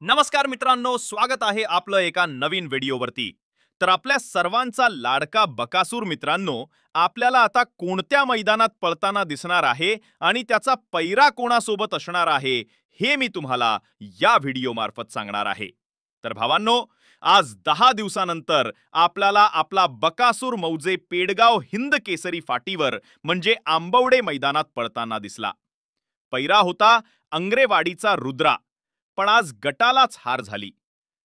नमस्कार मित्रांनो, स्वागत आहे आपलं एका नवीन व्हिडिओवरती। तर आपल्या सर्वांचा लाडका बकासूर मित्रांनो, आपल्याला आता कोणत्या मैदानात पळताना दिसणार आहे आणि त्याचा पैरा कोणासोबत असणार आहे, हे मी तुम्हाला या व्हिडिओमार्फत सांगणार आहे। तर भावांनो, आज 10 दिवसानंतर आपल्याला आपला बकासूर मौजे पेडगाव हिंद केसरी फाटीवर म्हणजे आंबवडे मैदानात पळताना दिसला। पैरा होता अंग्रेवाडीचा रुद्रा, पण आज गटालाच हार झाली।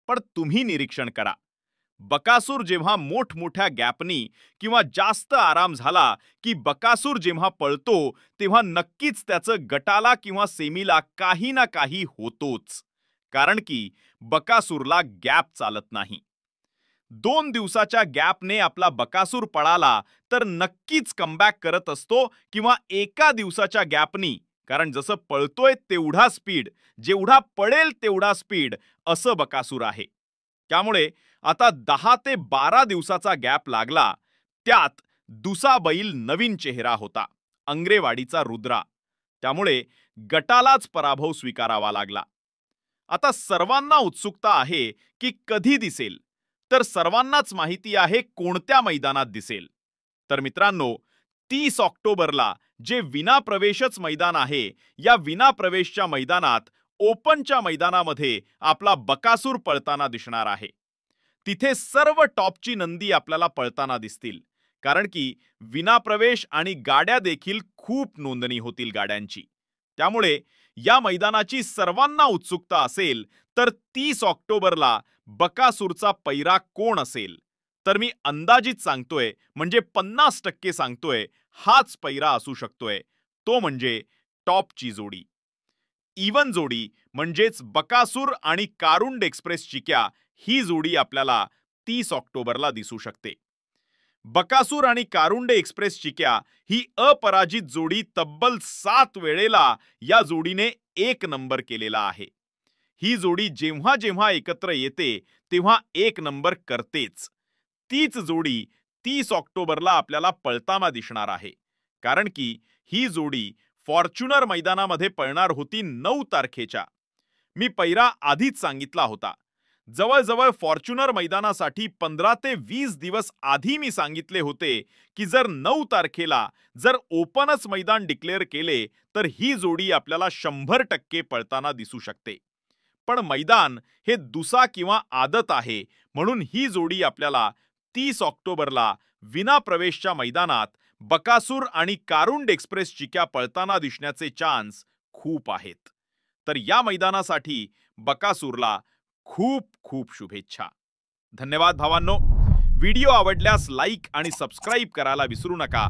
पण तुम्ही निरीक्षण करा, बकासूर जेव्हा मोठमोठ्या गॅपनी किंवा जास्त आराम झाला की बकासूर जेव्हा पळतो तेव्हा नक्कीच त्याचं गटाला किंवा सेमीला काही ना काही होतोच, कारण की बकासूरला गॅप चालत नाही। 2 दिवसाच्या गॅपने आपला बकासूर पळाला तर नक्कीच कमबॅक करत असतो किंवा एका दिवसाच्या गॅपनी, कारण जसं पळतोय तेवढा स्पीड, जेवढा पळेल तेवढा स्पीड असं बकासूर आहे। त्यामुळे आता 10 ते 12 दिवसाचा गॅप लागला, त्यात दुसरा बैल नवीन चेहरा होता, अंग्रेवाडीचा रुद्रा। त्यामुळे गटालाच पराभव स्वीकारावा लागला। आता सर्वांना उत्सुकता आहे की कधी दिसेल, तर सर्वांनाच माहिती आहे कोणत्या मैदानात दिसेल। तर मित्रांनो, 30 ऑक्टोबरला जे विनाप्रवेशच मैदान आहे, या विनाप्रवेशच्या मैदानात ओपनच्या मैदानामध्ये आपला बकासूर पळताना दिसणार आहे। तिथे सर्व टॉपची नंदी आपल्याला पळताना दिसतील, कारण की विनाप्रवेश आणि गाड्या देखील खूप नोंदणी होतील गाड्यांची। त्यामुळे या मैदानाची सर्वांना उत्सुकता असेल, तर 30 ऑक्टोबरला बकासूरचा पैरा कोण असेल, तर मी अंदाजित सांगतोय, म्हणजे 50% सांगतोय, हाच पैरा असू शकतोय। तो म्हणजे टॉपची जोडी, इवन जोडी, म्हणजेच बकासूर आणि कारुंड एक्सप्रेस चिक्या। ही जोडी आपल्याला 30 ऑक्टोबरला दिसू शकते। बकासूर आणि कारुंड एक्सप्रेस चिक्या ही अपराजित जोडी तब्बल 7 वेळेला या जोडीने 1 नंबर केलेला आहे। ही जोडी जेव्हा जेव्हा एकत्र येते तेव्हा 1 नंबर करतेच। तीच जोडी 30 ऑक्टोबरला आपल्याला पळताना दिसणार आहे, कारण की ही जोडी फॉर्च्युनर मैदानामध्ये पळणार होती 9 तारखेच्या। मी पैरा आधीच सांगितला होता। जवळजवळ फॉर्च्युनर मैदानासाठी 15 ते 20 दिवस आधी मी सांगितले होते की जर 9 तारखेला जर ओपनच मैदान डिक्लेअर केले तर ही जोडी आपल्याला 100% पळताना दिसू शकते। पण मैदान हे दुसा किंवा आदत आहे, म्हणून ही जोडी आपल्याला 30 ऑक्टोबरला विनाप्रवेशच्या मैदानात बकासूर आणि कारुंड एक्सप्रेस चिक्या पळताना दिसण्याचे चान्स खूप आहेत। तर या मैदानासाठी बकासूरला खूप खूप शुभेच्छा। धन्यवाद भावांनो। व्हिडिओ आवडल्यास लाईक आणि सबस्क्राईब करायला विसरू नका।